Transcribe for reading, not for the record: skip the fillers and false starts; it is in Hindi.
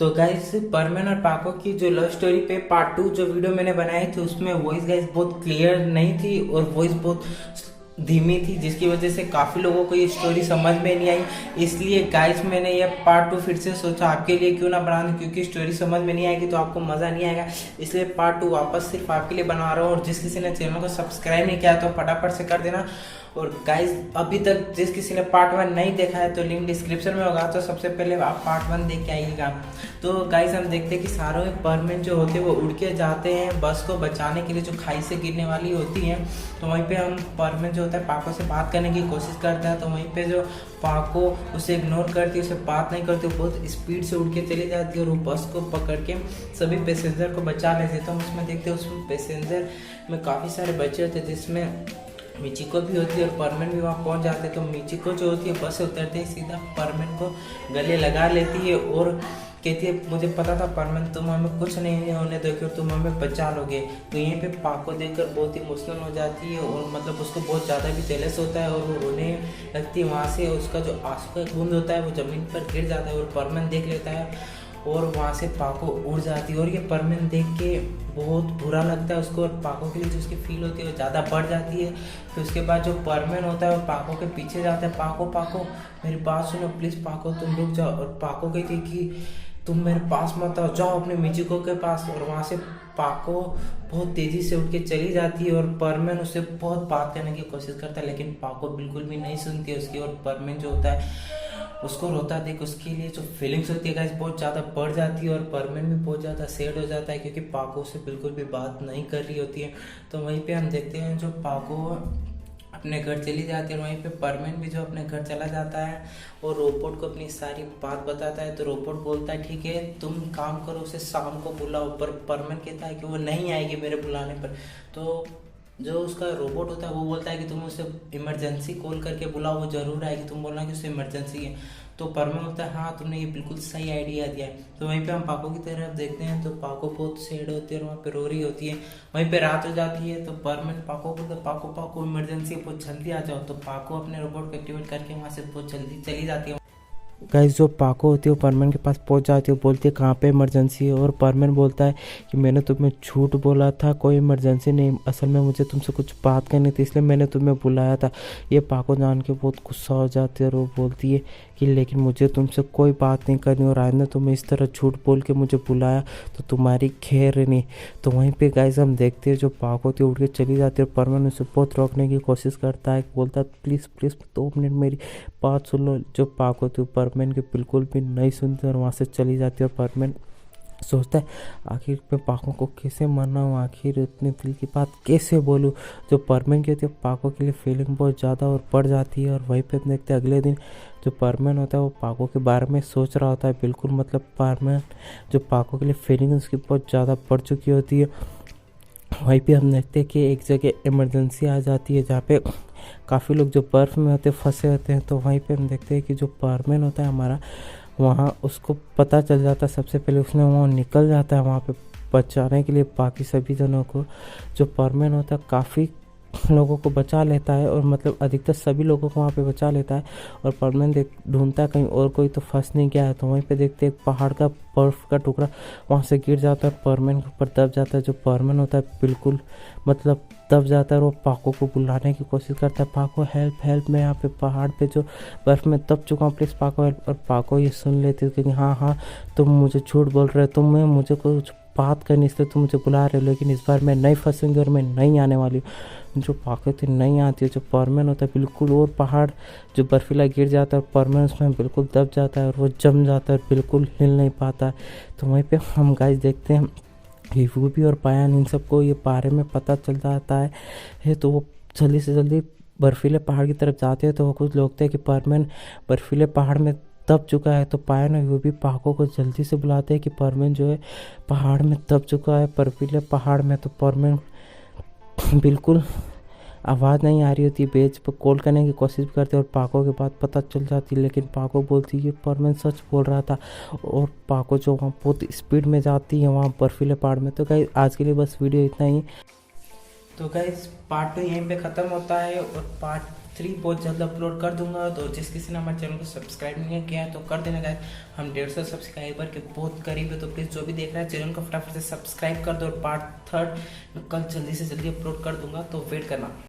तो गाइस परमेन और पाको की जो लव स्टोरी पे पार्ट 2 जो वीडियो मैंने बनाई थी उसमें वॉइस गाइस बहुत क्लियर नहीं थी और वॉइस बहुत धीमी थी, जिसकी वजह से काफ़ी लोगों को ये स्टोरी समझ में नहीं आई। इसलिए गाइस मैंने ये पार्ट 2 फिर से सोचा आपके लिए क्यों ना बना दूं, क्योंकि स्टोरी समझ में नहीं आएगी तो आपको मज़ा नहीं आएगा। इसलिए पार्ट 2 वापस सिर्फ आपके लिए बना रहा हूँ। और जिस किसी ने चैनल को सब्सक्राइब नहीं किया तो फटाफट से कर देना। और गाइस अभी तक जिस किसी ने पार्ट 1 नहीं देखा है तो लिंक डिस्क्रिप्शन में होगा, तो सबसे पहले आप पार्ट 1 देख के आइएगा। तो गाइस हम देखते हैं कि सारों परमेन जो होते हैं वो उड़ के जाते हैं बस को बचाने के लिए जो खाई से गिरने वाली होती है। तो वहीं पे हम परमेन जो होता है पाको से बात करने की कोशिश करता है, तो वहीं पे जो पाको उसे इग्नोर करती है, उसे बात नहीं करती, बहुत स्पीड से उड़ के चली जाती है और वो बस को पकड़ के सभी पैसेंजर को बचा लेते हैं। तो हम उसमें देखते हैं उसमें पैसेंजर में काफ़ी सारे बच्चे होते हैं, जिसमें मिचिको भी होती है और परमेन भी वहाँ पहुँच जाते हैं। तो मिचिको जो होती है बस से उतरते ही सीधा परमेन को गले लगा लेती है और कहती है मुझे पता था परमेन तुम हमें कुछ नहीं होने दोगे और तुम हमें बचा लोगे। तो यहीं पे पाको देखकर बहुत ही इमोशनल हो जाती है और मतलब उसको बहुत ज़्यादा भी जेलस होता है और वो रोने लगती है। वहाँ से उसका जो आंसू का बूंद होता है वो ज़मीन पर गिर जाता है और परमेन देख लेता है और वहाँ से पाको उड़ जाती है। और ये परमेन देख के बहुत बुरा लगता है उसको और पाको के लिए जो उसकी फील होती है वो ज़्यादा बढ़ जाती है। फिर उसके बाद जो परमेन होता है वो पाको के पीछे जाता है, पाको पाको मेरी बात सुनो प्लीज़ पाको तुम रुक जाओ। और पाको कहती है कि तुम मेरे पास मत आओ, जाओ अपने मिचिको के पास। और वहाँ से पाको बहुत तेज़ी से उठ के चली जाती है और परमेन उससे बहुत बात करने की कोशिश करता है, लेकिन पाको बिल्कुल भी नहीं सुनती है उसकी। और परमेन जो होता है उसको रोता देख उसके लिए जो फीलिंग्स होती है गाइस बहुत ज़्यादा बढ़ जाती है और परमेन भी बहुत ज़्यादा सैड हो जाता है, क्योंकि पाको से बिल्कुल भी बात नहीं कर रही होती है। तो वहीं पे हम देखते हैं जो पाको अपने घर चली जाती है और वहीं पे परमेन भी जो अपने घर चला जाता है और रोबोट को अपनी सारी बात बताता है। तो रोबोट बोलता है ठीक है तुम काम करो उसे शाम को बुलाओ, पर परमेन कहता है कि वो नहीं आएगी मेरे बुलाने पर। तो जो उसका रोबोट होता है वो बोलता है कि तुम उसे इमरजेंसी कॉल करके बुलाओ, वो जरूर आएगी, तुम बोलना कि उसे इमरजेंसी है। तो परमेन होता है हाँ तुमने ये बिल्कुल सही आइडिया दिया है। तो वहीं पे हम पाको की तरफ देखते हैं तो पाको बहुत सैड होती है और वहाँ पे रो रही होती है। वहीं पे रात हो जाती है तो परमेन पाको को पाको पाको इमरजेंसी बहुत जल्दी आ जाओ। तो पाको अपने रोबोट को एक्टिवेट करके वहाँ से बहुत जल्दी चली जाती है। गाइस जो पाको होती है वो परमेन के पास पहुंच जाती है, बोलती है कहाँ पे इमरजेंसी है। और परमेन बोलता है कि मैंने तुम्हें झूठ बोला था, कोई इमरजेंसी नहीं, असल में मुझे तुमसे कुछ बात करनी थी इसलिए मैंने तुम्हें बुलाया था। ये पाको जान के बहुत गुस्सा हो जाती है और वो बोलती है कि लेकिन मुझे तुमसे कोई बात नहीं करनी और आज ने तुम्हें इस तरह झूठ बोल के मुझे बुलाया तो तुम्हारी खैर नहीं। तो वहीं पे गाइस हम देखते हैं जो पाको होती है उठ के चली जाती है और परमेन उसे बहुत रोकने की कोशिश करता है, बोलता है प्लीज़ प्लीज़ 2 मिनट मेरी बात सुन लो। जो पाको होती है परमेन के बिल्कुल भी नहीं सुनती और वहाँ से चली जाती है। और परमेन सोचता है आखिर मैं पाको को कैसे मनाऊँ, आखिर इतने दिल की बात कैसे बोलूँ। जो परमेन की होती है पाको के लिए फीलिंग बहुत ज़्यादा और बढ़ जाती है। और वहीं पे देखते हैं अगले दिन जो परमेन होता है वो पाको के बारे में सोच रहा होता है, बिल्कुल मतलब परमेन जो पाको के लिए फीलिंग उसकी बहुत ज़्यादा बढ़ चुकी होती है। वहीं पे हम देखते हैं कि एक जगह इमरजेंसी आ जाती है जहाँ पे काफ़ी लोग जो बर्फ़ में होते फंसे होते हैं। तो वहीं पे हम देखते हैं कि जो परमेन होता है हमारा वहाँ उसको पता चल जाता है, सबसे पहले उसने वहाँ निकल जाता है वहाँ पे बचाने के लिए बाकी सभी जनों को। जो परमेन होता है काफ़ी लोगों को बचा लेता है और मतलब अधिकतर सभी लोगों को वहाँ पे बचा लेता है। और परमेन ढूंढता है कहीं और कोई तो फंस नहीं गया है। तो वहीं पे देखते हैं एक पहाड़ का बर्फ का टुकड़ा वहाँ से गिर जाता है, परमेन के ऊपर दब जाता है। जो परमेन होता है बिल्कुल मतलब दब जाता है और वो पाको को बुलाने की कोशिश करता है, पाको हेल्प हेल्प, मैं यहाँ पे पहाड़ पे जो बर्फ़ में दब चुका हूँ, प्लीज़ पाको हेल्प। और पाको ये सुन लेती है कि हाँ हाँ तुम मुझे झूठ बोल रहे हो, तुम्हें मुझे कुछ बात करनी इसलिए तुम मुझे बुला रहे हो, लेकिन इस बार मैं नहीं फंसूंगी और मैं नहीं आने वाली हूँ। जो पाको थी नहीं आती है, जो परमेन होता है बिल्कुल और पहाड़ जो बर्फीला गिर जाता है और परमेन उसमें बिल्कुल दब जाता है और वो जम जाता है, बिल्कुल हिल नहीं पाता है। तो वहीं पे हम गाइस देखते हैं यूवी और पायान इन सबको ये बारे में पता चल जाता है। तो वो जल्दी से जल्दी बर्फीले पहाड़ की तरफ जाते हैं। तो वो कुछ लोग थे कि परमेन बर्फीले पहाड़ में दब चुका है। तो पायन और यूवी पाको को जल्दी से बुलाते हैं कि परमेन जो है पहाड़ में दब चुका है बर्फीले पहाड़ में। तो परमेन बिल्कुल आवाज़ नहीं आ रही होती, बेच पर कॉल करने की कोशिश करते और पाको के बाद पता चल जाती, लेकिन पाको बोलती है परमेन सच बोल रहा था। और पाको जो वहाँ बहुत स्पीड में जाती है वहाँ बर्फीले पहाड़ में। तो गाइस आज के लिए बस वीडियो इतना ही। तो गाइस पार्ट 2 यहीं पे ख़त्म होता है और पार्ट 3 बहुत जल्द अपलोड कर दूंगा। तो जिस किसी ने हमारे चैनल को सब्सक्राइब नहीं किया है तो कर देना गाइस। हम 150 सब्सक्राइबर के बहुत करीब है, तो प्लीज़ जो भी देख रहा है चैनल को फटाफट से सब्सक्राइब कर दो। और पार्ट 3 मैं कल जल्दी से जल्दी अपलोड कर दूंगा, तो वेट करना।